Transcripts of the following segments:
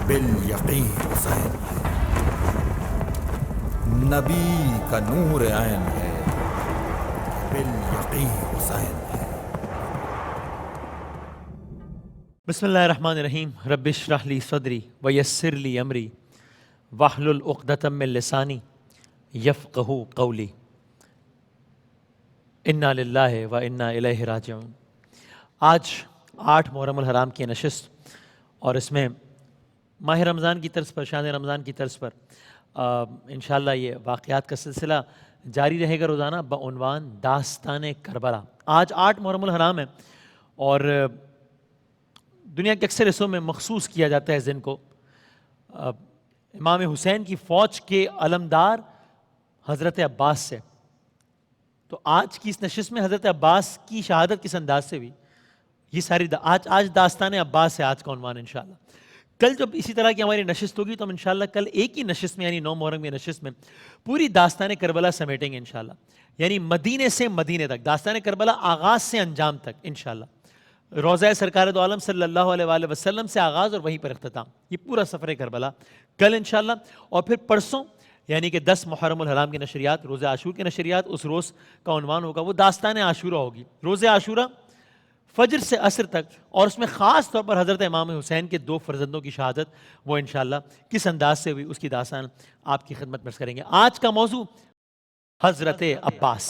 بالیقین حسین ہے، نبی کا نور عین ہے، بالیقین حسین ہے۔ بسم اللہ الرحمن الرحیم۔ رب اشرح لی صدری ویسر لی امری واحلل عقدۃ من لسانی یفقہوا قولی۔ انا للہ و انا الیہ راجعون۔ آج 8 محرم الحرام کی نشست، اور اس میں ماہ رمضان کی طرز پر، شان رمضان کی طرز پر انشاءاللہ یہ واقعات کا سلسلہ جاری رہے گا روزانہ بعنوان داستان کربلا۔ آج 8 محرم الحرام ہے، اور دنیا کے اکثر حصوں میں مخصوص کیا جاتا ہے اس دن کو امام حسین کی فوج کے علمدار حضرت عباس سے۔ تو آج کی اس نشست میں حضرت عباس کی شہادت کس انداز سے ہوئی، یہ ساری آج داستان عباس ہے آج کا عنوان انشاءاللہ۔ کل جب اسی طرح کی ہماری نشست ہوگی تو ہم انشاءاللہ کل ایک ہی نشست میں، یعنی 9 محرم کی نشست میں پوری داستان کربلا سمیٹیں گے انشاءاللہ، یعنی مدینے سے مدینے تک، داستان کربلا آغاز سے انجام تک انشاءاللہ، روضہ سرکار دو عالم صلی اللہ علیہ وآلہ وسلم سے آغاز اور وہیں پر اختتام، یہ پورا سفر کربلا کل انشاءاللہ۔ اور پھر پرسوں یعنی کہ 10 محرم الحرام کی نشریات، روز عاشور کی نشریات، اس روز کا عنوان ہوگا وہ داستان عاشورہ ہوگی، روز عاشورہ فجر سے عصر تک، اور اس میں خاص طور پر حضرت امام حسین کے 2 فرزندوں کی شہادت وہ انشاءاللہ کس انداز سے ہوئی اس کی داستان آپ کی خدمت میں عرض کریں گے۔ آج کا موضوع حضرت عباس،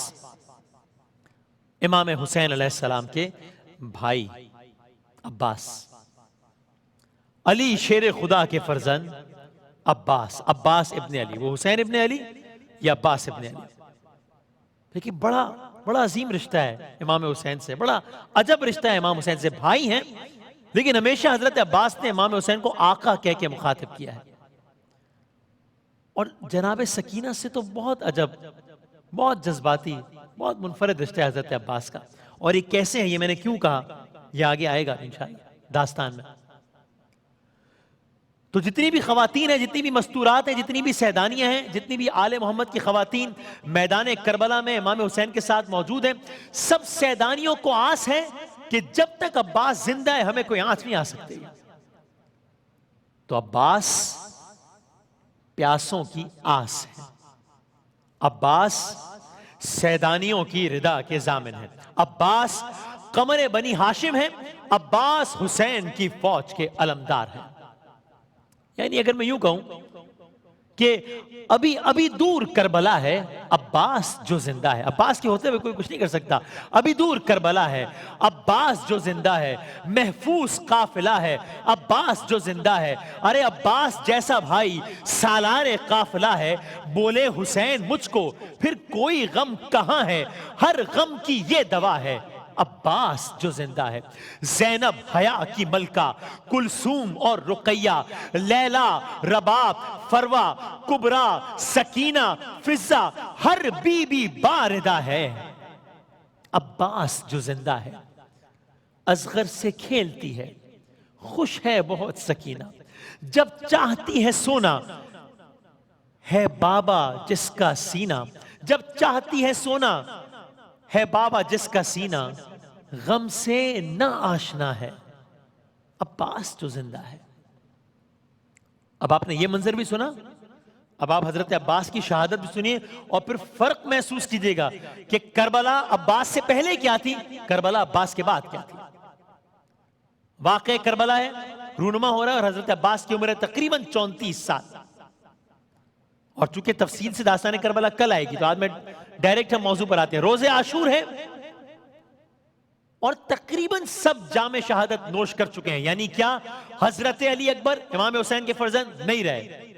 امام حسین علیہ السلام کے بھائی عباس، علی شیر خدا کے فرزند عباس ابن علی، وہ حسین ابن علی یا عباس ابن علی۔ لیکن بڑا عظیم رشتہ ہے امام حسین سے، بڑا عجب رشتہ ہے امام حسین سے، بھائی ہیں لیکن ہمیشہ حضرت عباس نے امام حسین کو آقا کہہ کے مخاطب کیا ہے۔ اور جناب سکینہ سے تو بہت عجب، بہت جذباتی، بہت منفرد رشتہ ہے حضرت عباس کا۔ اور یہ کیسے ہیں، یہ میں نے کیوں کہا، یہ آگے آئے گا انشاءاللہ داستان میں۔ تو جتنی بھی خواتین ہیں، جتنی بھی مستورات ہیں، جتنی بھی سیدانیاں ہیں، جتنی بھی آل محمد کی خواتین میدان کربلا میں امام حسین کے ساتھ موجود ہیں، سب سیدانیوں کو آس ہے کہ جب تک عباس زندہ ہے ہمیں کوئی آنچ نہیں آ سکتی۔ تو عباس پیاسوں کی آس ہے، عباس سیدانیوں کی رضا کے ضامن ہے، عباس قمر بنی ہاشم ہے، عباس حسین کی فوج کے علمدار ہیں۔ یعنی اگر میں یوں کہوں کہ ابھی دور کربلا ہے، عباس جو زندہ ہے، عباس کے ہوتے ہوئے کوئی کچھ نہیں کر سکتا، ابھی دور کربلا ہے، عباس جو زندہ ہے، محفوظ قافلہ ہے، عباس جو زندہ ہے، ارے عباس جیسا بھائی سالار قافلہ ہے، بولے حسین مجھ کو پھر کوئی غم کہاں ہے، ہر غم کی یہ دوا ہے، عباس جو زندہ ہے۔ زینب حیا کی ملکہ، کلثوم اور رقیہ، لیلا، رباب، فروہ، کبرا، سکینہ، فضہ، ہر بی بی باردہ ہے، عباس جو زندہ ہے۔ اصغر سے کھیلتی ہے، خوش ہے بہت سکینہ، جب چاہتی ہے سونا ہے بابا جس کا سینہ، جب چاہتی ہے سونا ہے بابا جس کا سینہ، غم سے نہ آشنا ہے، عباس جو زندہ ہے۔ اب آپ نے یہ منظر بھی سنا، اب آپ حضرت عباس کی شہادت بھی سنیے، اور پھر فرق محسوس کیجئے گا کہ کربلا عباس سے پہلے کیا تھی، کربلا عباس کے بعد کیا تھی۔ واقع کربلا ہے، رونما ہو رہا ہے، اور حضرت عباس کی عمر ہے تقریباً 34 سال۔ اور چونکہ تفصیل سے داستان کربلا کل آئے گی تو آج میں ڈائریکٹ ہم موضوع پر آتے ہیں۔ روز عاشور ہے، اور تقریباً سب جام شہادت نوش کر چکے ہیں، یعنی کیا، حضرت علی اکبر امام حسین کے فرزند نہیں رہے،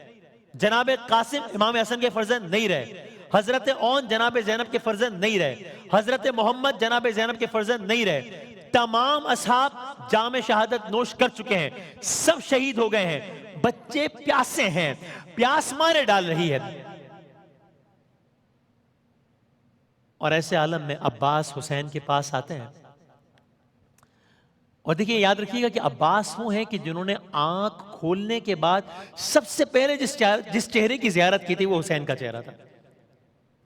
جناب قاسم امام حسن کے فرزند نہیں رہے، حضرت اون جناب زینب کے فرزند نہیں رہے، حضرت محمد جناب زینب کے فرزند نہیں رہے، تمام اصحاب جام شہادت نوش کر چکے ہیں، سب شہید ہو گئے ہیں، بچے پیاسے ہیں، پیاس مارے ڈال رہی ہے۔ اور ایسے عالم میں عباس حسین کے پاس آتے ہیں، اور دیکھیں یاد رکھیے گا کہ عباس وہ ہیں کہ جنہوں نے آنکھ کھولنے کے بعد سب سے پہلے جس چہرے کی زیارت کی تھی وہ حسین کا چہرہ تھا۔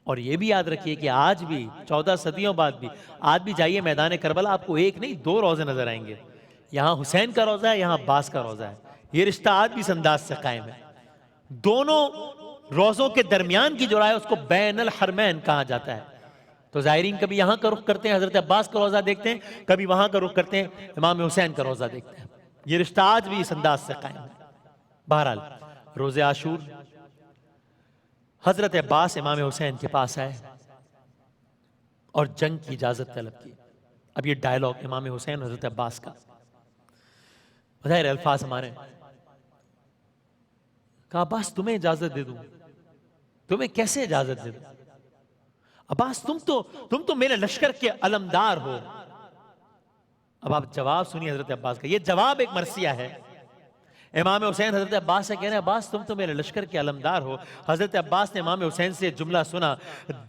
اور یہ بھی یاد رکھیے کہ آج بھی 14 صدیوں بعد بھی آج بھی جائیے میدان کربلا، آپ کو ایک نہیں 2 روضے نظر آئیں گے، یہاں حسین کا روضہ ہے، یہاں عباس کا روضہ ہے، یہ رشتہ آج بھی اس انداز سے قائم ہے. دونوں روزوں کے درمیان کی جو راہ ہے اس کو بین الحرمین کہا جاتا ہے. تو زائرین کبھی یہاں کا رخ کرتے ہیں حضرت عباس کا روزہ دیکھتے ہیں, کبھی وہاں کا رخ کرتے ہیں امام حسین کا روزہ دیکھتے ہیں. یہ رشتہ آج بھی اس انداز سے قائم ہے. بہرحال روز عاشور حضرت عباس امام حسین کے پاس آئے اور جنگ کی اجازت طلب کی. اب یہ ڈائلاگ امام حسین حضرت عباس کا, ظاہر الفاظ ہمارے ہیں. کہا عباس تمہیں اجازت دے دوں, تمہیں کیسے اجازت دے دوں؟ عباس تم تو میرے لشکر کے علمدار ہو. اب آپ جواب سنیے حضرت عباس کا, یہ جواب ایک مرثیہ ہے. امام حسین حضرت عباس سے کہہ رہے ہیں عباس تم تو میرے لشکر کے علمدار ہو. حضرت عباس نے امام حسین سے جملہ سنا,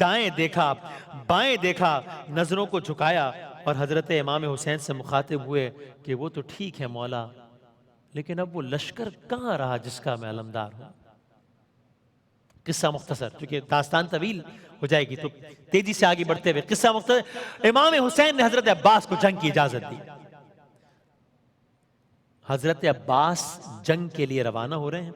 دائیں دیکھا بائیں دیکھا, نظروں کو جھکایا اور حضرت امام حسین سے مخاطب ہوئے کہ وہ تو ٹھیک ہے مولا, لیکن اب وہ لشکر کہاں رہا جس کا میں علمدار ہوں. قصہ مختصر, چونکہ داستان طویل ہو جائے گی تو تیزی سے آگے بڑھتے ہوئے قصہ مختصر. امام حسین نے حضرت عباس کو جنگ کی اجازت دی. حضرت عباس جنگ کے لیے روانہ ہو رہے ہیں,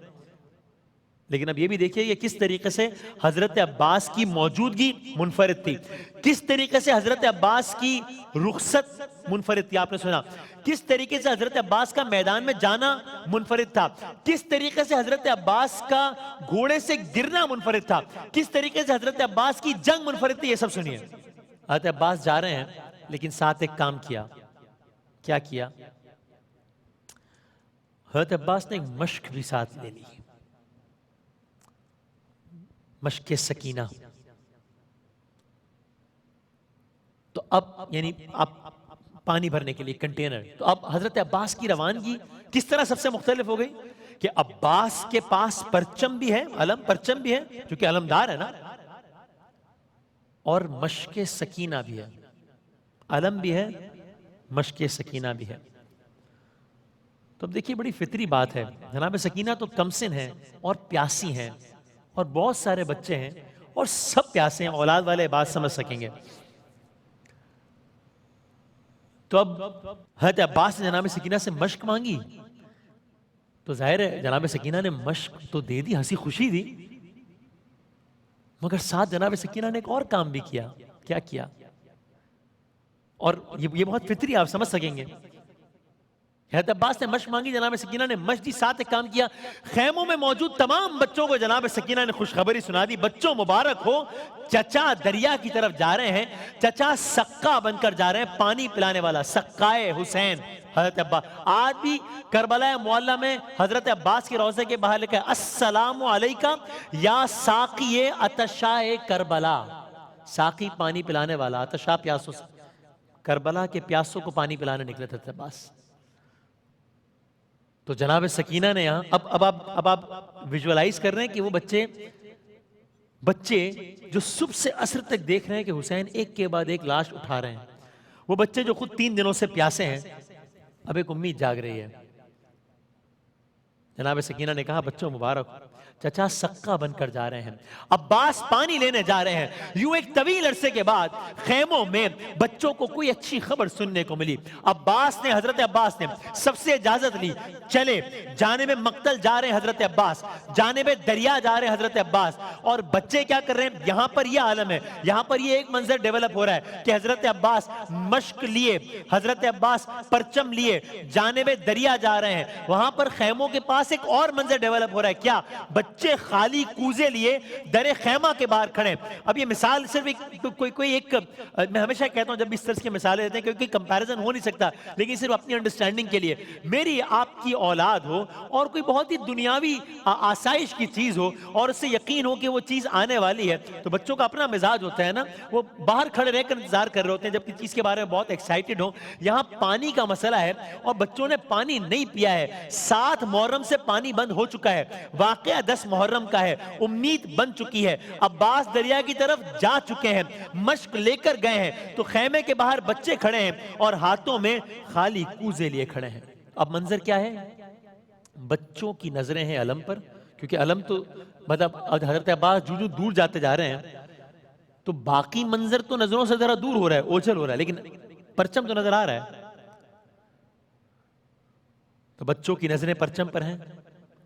لیکن اب یہ بھی دیکھیے کہ کس طریقے سے حضرت عباس کی موجودگی منفرد تھی, کس طریقے سے حضرت عباس کی رخصت منفرد تھی. آپ نے سنا کس طریقے سے حضرت عباس کا میدان میں جانا منفرد تھا, کس طریقے سے حضرت عباس کا گھوڑے سے گرنا منفرد تھا, کس طریقے سے حضرت عباس کی جنگ منفرد تھی. یہ سب سنیے. حضرت عباس جا رہے ہیں لیکن ساتھ ایک کام کیا. کیا کیا؟ حضرت عباس نے ایک مشق بھی ساتھ لے لی, مشق سکینہ. تو اب یعنی اب پانی بھرنے کے لیے کنٹینر. تو اب حضرت عباس کی روانگی کس طرح سب سے مختلف ہو گئی کہ عباس کے پاس پرچم بھی ہے, علم پرچم بھی ہے کیونکہ علمدار ہے نا, اور مشق سکینہ بھی ہے. علم بھی ہے, مشق سکینہ بھی ہے. تو اب دیکھیے بڑی فطری بات ہے, جناب سکینہ تو کمسن ہے اور پیاسی ہیں اور بہت سارے بچے ہیں اور سب پیاسے ہیں, اولاد والے بات سمجھ سکیں گے. تو اب حضرت عباس نے جناب سکینہ سے مشق مانگی تو ظاہر ہے جناب سکینہ نے مشق تو دے دی, ہنسی خوشی دی, مگر ساتھ جناب سکینہ نے ایک اور کام بھی کیا. کیا کیا؟ اور یہ بہت فطری, آپ سمجھ سکیں گے. حضرت عباس نے مشق مانگی, جناب سکینہ نے مشق دی, ساتھ ایک کام کیا. خیموں میں موجود تمام بچوں کو جناب سکینہ نے خوشخبری سنا دی, بچوں مبارک ہو, چچا دریا کی طرف جا رہے ہیں, چچا سقا بن کر جا رہے ہیں, پانی پلانے والا, سقائے حسین. حضرت عباس آج بھی کربلا معلیٰ میں حضرت عباس کے روضے کے باہر لکھا ہے السلام علیکہ یا ساقی عطشاء کربلا. ساقی پانی پلانے والا, عطشاء پیاسوں سے, کربلا کے پیاسوں کو پانی پلانے نکلے تھے حضرت عباس. تو جناب سکینہ نے یہاں اب آپ ویژولائز کر رہے ہیں کہ وہ بچے جو صبح سے عصر تک دیکھ رہے ہیں کہ حسین ایک کے بعد ایک لاش اٹھا رہے ہیں, وہ بچے جو خود 3 دنوں سے پیاسے ہیں, اب ایک امید جاگ رہی ہے. جناب سکینہ نے کہا بچوں مبارک, چچا سقا بن کر جا رہے ہیں, عباس پانی لینے جا رہے ہیں. یوں ایک طویل عرصے کے بعد خیموں میں بچوں کو کوئی اچھی خبر سننے کو ملی. حضرت عباس نے سب سے اجازت لی, چلے جانب مقتل جا رہے ہیں حضرت عباس, جانب دریا جا رہے ہیں حضرت عباس. اور بچے کیا کر رہے ہیں, یہاں پر یہ عالم ہے, یہاں پر یہ ایک منظر ڈیولپ ہو رہا ہے کہ حضرت عباس مشق لیے, حضرت عباس پرچم لیے, جانب دریا جا رہے ہیں. وہاں پر خیموں کے پاس ایک اور منظر ڈیولپ ہو رہا ہے. کیا؟ بچے خالی کوزے لیے در خیمہ کے باہر کھڑے. اب یہ مثال صرف کوئی ایک, میں ہمیشہ کہتا ہوں جب اس طرح کی مثالیں دیتے ہیں کیونکہ کمپیریزن ہو نہیں سکتا, لیکن صرف اپنی انڈرسٹینڈنگ کے لیے. میری آپ کی اولاد ہو اور کوئی بہت ہی دنیاوی آسائش کی چیز ہو اور اس سے یقین ہو کہ وہ چیز آنے والی ہے, تو بچوں کا اپنا مزاج ہوتا ہے نا, وہ باہر کھڑے رہ کر انتظار کر رہے ہوتے ہیں جب کسی چیز کے بارے میں بہت ایکسائٹڈ ہوں. یہاں پانی کا مسئلہ ہے اور بچوں نے پانی نہیں پیا ہے. 7 محرم سے پانی بند ہو چکا ہے, واقعہ 10 محرم کا ہے, امید بن چکی ہے. عباس دریا کی طرف جا چکے ہیں, مشق لے کر گئے ہیں, تو خیمے کے باہر بچے کھڑے ہیں اور ہاتھوں میں خالی کوزے لیے کھڑے ہیں. اب منظر کیا ہے؟ بچوں کی نظریں ہیں علم پر, کیونکہ علم تو مطلب حضرت عباس جو دور جاتے جا رہے ہیں تو باقی منظر تو نظروں سے ذرا دور ہو رہا ہے, اوجھل ہو رہا ہے, لیکن پرچم تو نظر آ رہا ہے. تو بچوں کی نظریں پرچم پر ہیں،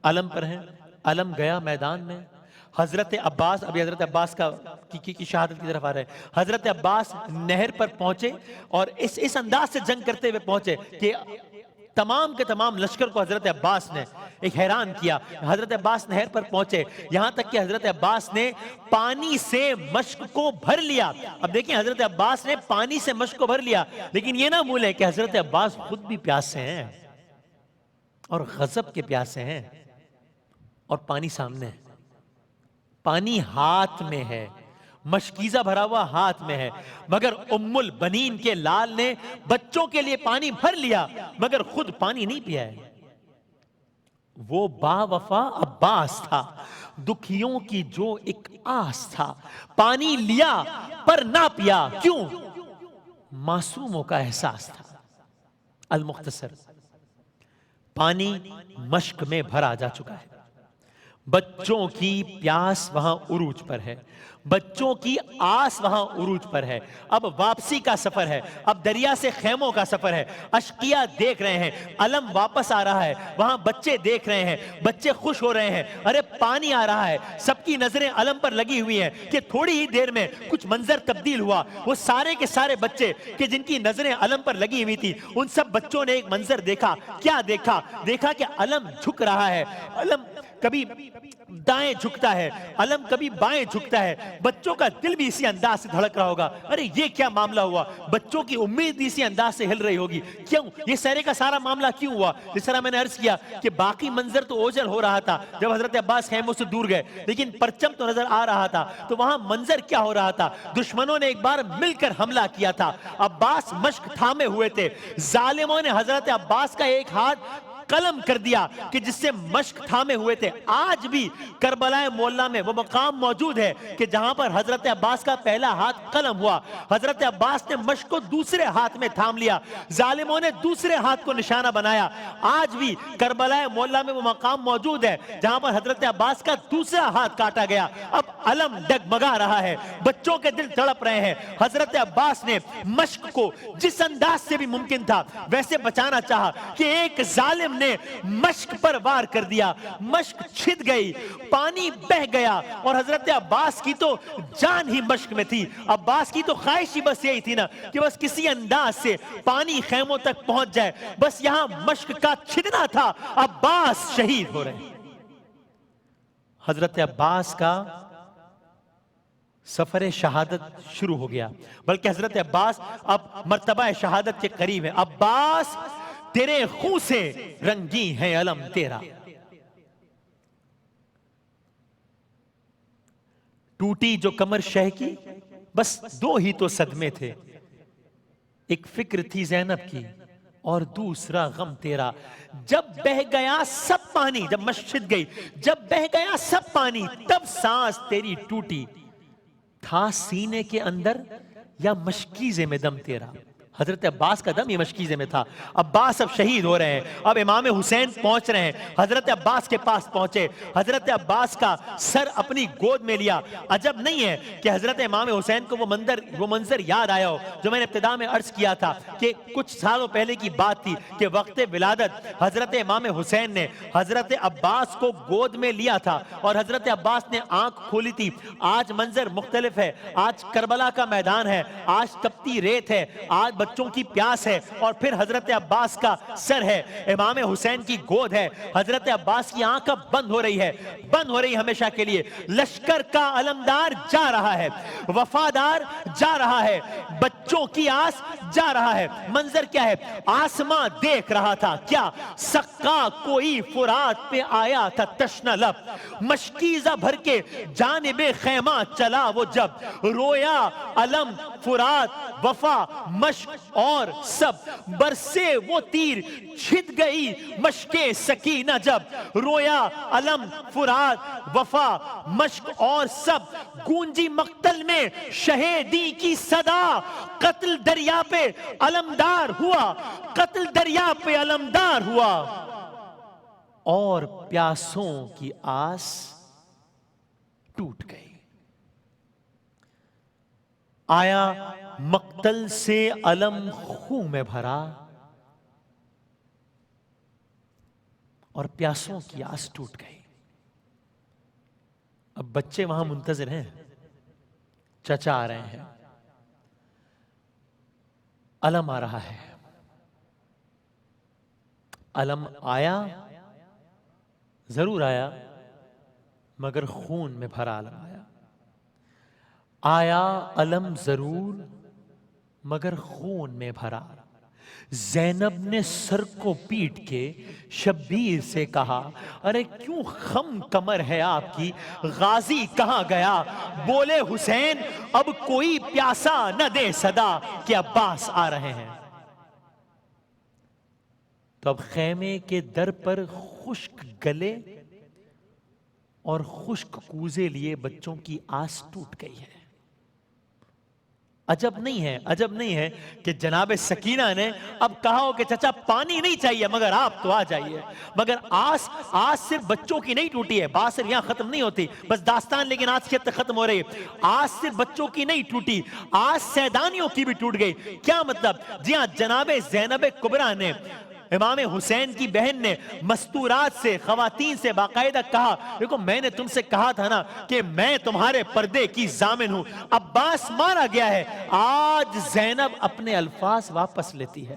علم پر ہیں، علم گیا میدان میں. حضرت عباس، ابھی حضرت عباس کی شہادت کی طرف آ رہے ہیں. حضرت عباس نہر پر پہنچے اور اس انداز سے جنگ کرتے ہوئے پہنچے کہ تمام کے تمام لشکر کو حضرت عباس نے ایک حیران کیا. حضرت عباس نہر پر پہنچے، یہاں تک کہ حضرت عباس نے پانی سے مشک کو بھر لیا. اب دیکھیں حضرت عباس نے پانی سے مشک کو بھر لیا، لیکن یہ نہ بھولیں کہ حضرت عباس خود بھی پیاسے ہیں اور غضب کے پیاسے ہیں، اور پانی سامنے ہے، پانی ہاتھ میں ہے، مشکیزہ بھرا ہوا ہاتھ میں ہے. مگر ام البنین کے لال نے بچوں کے لیے پانی بھر لیا مگر خود پانی نہیں پیا ہے. وہ با وفا عباس تھا، دکھیوں کی جو ایک آس تھا. پانی لیا پر نہ پیا، کیوں؟ معصوموں کا احساس تھا. المختصر، پانی مشک میں بھرا جا چکا ہے، بچوں کی پیاس وہاں عروج پر ہے، بچوں کی آس وہاں عروج پر ہے. اب واپسی کا سفر ہے، اب دریا سے خیموں کا سفر ہے. اشقیاء دیکھ رہے ہیں علم واپس آ رہا ہے، وہاں بچے دیکھ رہے ہیں، بچے خوش ہو رہے ہیں، ارے پانی آ رہا ہے. سب کی نظریں علم پر لگی ہوئی ہیں کہ تھوڑی ہی دیر میں کچھ منظر تبدیل ہوا. وہ سارے کے سارے بچے کہ جن کی نظریں علم پر لگی ہوئی تھی، ان سب بچوں نے ایک منظر دیکھا. کیا دیکھا؟ دیکھا کہ علم جھک رہا ہے. علم کبھی دائیں جھکتا ہے، علم کبھی بائیں جھکتا ہے. بچوں کا دل بھی اسی انداز سے دھڑک رہا ہوگا، ارے یہ کیا معاملہ ہوا؟ بچوں کی امید بھی اسی انداز سے ہل رہی ہوگی. کیوں یہ سارے کا سارا معاملہ کیوں ہوا؟ جس طرح میں نے عرض کیا کہ باقی منظر تو اوجل ہو رہا تھا جب حضرت عباس خیموں سے دور گئے، لیکن پرچم تو نظر آ رہا تھا. تو وہاں منظر کیا ہو رہا تھا؟ دشمنوں نے ایک بار مل کر حملہ کیا تھا. عباس مشک تھامے ہوئے تھے، ظالموں نے حضرت عباس کا ایک ہاتھ قلم کر دیا کہ جس سے مشک تھامے ہوئے تھے. آج بھی کربلا معلیٰ میں وہ مقام موجود ہے کہ جہاں پر حضرت عباس کا پہلا ہاتھ قلم ہوا. حضرت عباس نے مشک کو دوسرے ہاتھ میں تھام لیا، ظالموں نے دوسرے ہاتھ کو نشانہ بنایا. آج بھی کربلا معلیٰ میں وہ مقام موجود ہے جہاں پر حضرت عباس کا دوسرا ہاتھ کاٹا گیا. اب علم ڈگمگا رہا ہے، بچوں کے دل تڑپ رہے ہیں. حضرت عباس نے مشک کو جس انداز سے بھی ممکن تھا ویسے بچانا چاہا کہ ایک ظالم نے مشک پر وار کر دیا. مشک چھد گئی، پانی بہ گیا، اور حضرت عباس کی تو جان ہی مشک میں تھی. عباس کی تو خواہش ہی بس یہی تھی نا کہ بس کسی انداز سے پانی خیموں تک پہنچ جائے، بس یہاں مشک کا چھدنا تھا. عباس شہید ہو رہے ہیں. حضرت عباس کا سفر شہادت شروع ہو گیا، بلکہ حضرت عباس اب مرتبہ شہادت کے قریب ہے. عباس تیرے خون سے رنگی ہے علم تیرا. ٹوٹی جو کمر شہ کی، بس دو ہی تو صدمے تھے، ایک فکر تھی زینب کی اور دوسرا غم تیرا. جب بہ گیا سب پانی، جب مشد گئی، جب بہ گیا سب پانی، تب سانس تیری ٹوٹی. تھا سینے کے اندر یا مشکیزے میں دم تیرا؟ حضرت عباس کا دم یہ مشکیزے میں تھا. عباس اب شہید ہو رہے ہیں، اب امام حسین پہنچ رہے ہیں. حضرت عباس کے پاس پہنچے، حضرت عباس کا سر اپنی گود میں لیا. عجب نہیں ہے کہ حضرت امام حسین کو وہ منظر یاد آیا ہو جو میں نے ابتدا میں عرض کیا تھا کہ کچھ سالوں پہلے کی بات تھی کہ وقت ولادت حضرت امام حسین نے حضرت عباس کو گود میں لیا تھا اور حضرت عباس نے آنکھ کھولی تھی. آج منظر مختلف ہے، آج کربلا کا میدان ہے، آج تپتی ریت ہے، آج بچوں کی پیاس ہے، اور پھر حضرت عباس کا سر ہے، امام حسین کی گود ہے. حضرت عباس کی آنکھ اب بند ہو رہی ہے، بند ہو رہی ہمیشہ کے لیے. لشکر کا علمدار جا رہا ہے، وفادار جا رہا ہے، بچوں کی آس جا رہا ہے. منظر کیا ہے؟ آسماں دیکھ رہا تھا کیا؟ سقا کوئی فرات پہ آیا تھا تشنہ لب، مشکیزہ بھر کے جانب خیمہ چلا وہ جب. رویا علم فرات وفا مشک اور سب، برسے وہ تیر چھد گئی مشک سکینہ جب. رویا علم فرات وفا مشک اور سب، گونجی مقتل میں شہیدی کی صدا. قتل دریا پہ علمدار ہوا، قتل دریا پہ علمدار ہوا، اور پیاسوں کی آس ٹوٹ گئی. آیا مقتل سے علم خون میں بھرا، اور پیاسوں کی آس ٹوٹ گئی. اب بچے وہاں منتظر ہیں، چچا آ رہے ہیں، علم آ رہا ہے. علم آیا، ضرور آیا، مگر خون میں بھرا علم آیا. آیا علم ضرور، مگر خون میں بھرا. زینب نے سر کو پیٹ کے شبیر سے کہا، ارے کیوں خم کمر ہے آپ کی، غازی کہاں گیا؟ بولے حسین اب کوئی پیاسا نہ دے صدا کہ عباس آ رہے ہیں. تو اب خیمے کے در پر خشک گلے اور خشک کوزے لیے بچوں کی آس ٹوٹ گئی ہے. عجب نہیں ہے کہ جناب سکینہ نے اب کہا ہو کہ چچا پانی نہیں چاہیے مگر آپ تو آ جائیے. مگر آس صرف بچوں کی نہیں ٹوٹی ہے، بات صرف یہاں ختم نہیں ہوتی بس داستان، لیکن آج کی حد تک ختم ہو رہی ہے. آس صرف بچوں کی نہیں ٹوٹی، آس سیدانیوں کی بھی ٹوٹ گئی. کیا مطلب؟ جی ہاں، جناب زینب کبریٰ نے، امام حسین کی بہن نے مستورات سے، خواتین سے باقاعدہ کہا، دیکھو میں نے تم سے کہا تھا نا کہ میں تمہارے پردے کی ضامن ہوں. عباس مارا گیا ہے، آج زینب اپنے الفاظ واپس لیتی ہے.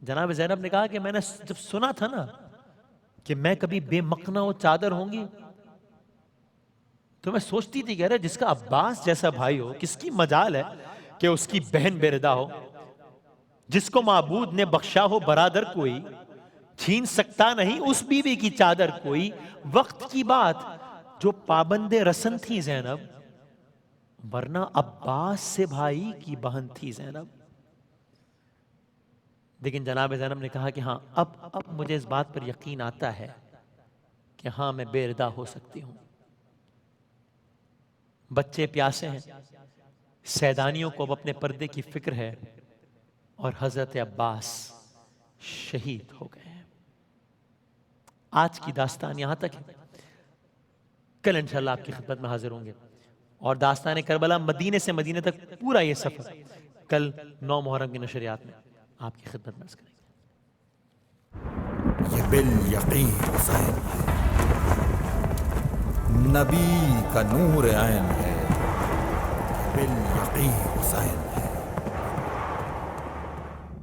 جناب زینب نے کہا کہ میں نے جب سنا تھا نا کہ میں کبھی بے مقنع و چادر ہوں گی تو میں سوچتی تھی کہ جس کا عباس جیسا بھائی ہو، کس کی مجال ہے کہ اس کی بہن بے ردا ہو. جس کو معبود نے بخشا ہو برادر کوئی، چھین سکتا نہیں اس بیوی کی چادر کوئی. وقت کی بات، جو پابند رسن تھی زینب، ورنہ عباس سے بھائی کی بہن تھی زینب. لیکن جناب زینب نے کہا کہ ہاں اب مجھے اس بات پر یقین آتا ہے کہ ہاں میں بے ردا ہو سکتی ہوں. بچے پیاسے ہیں، سیدانیوں کو اب اپنے پردے کی فکر ہے، اور حضرت عباس شہید ہو گئے ہیں. آج کی داستان یہاں تک ہے. کل انشاءاللہ آپ کی خدمت میں حاضر ہوں گے اور داستان کربلا مدینے سے مدینے تک پورا یہ سفر کل 9 محرم کی نشریات میں آپ کی خدمت میں عرض کریں گے. یہ بالیقین حسین ہے، نبی کا نور عین ہے. یہ بالیقین حسین ہے.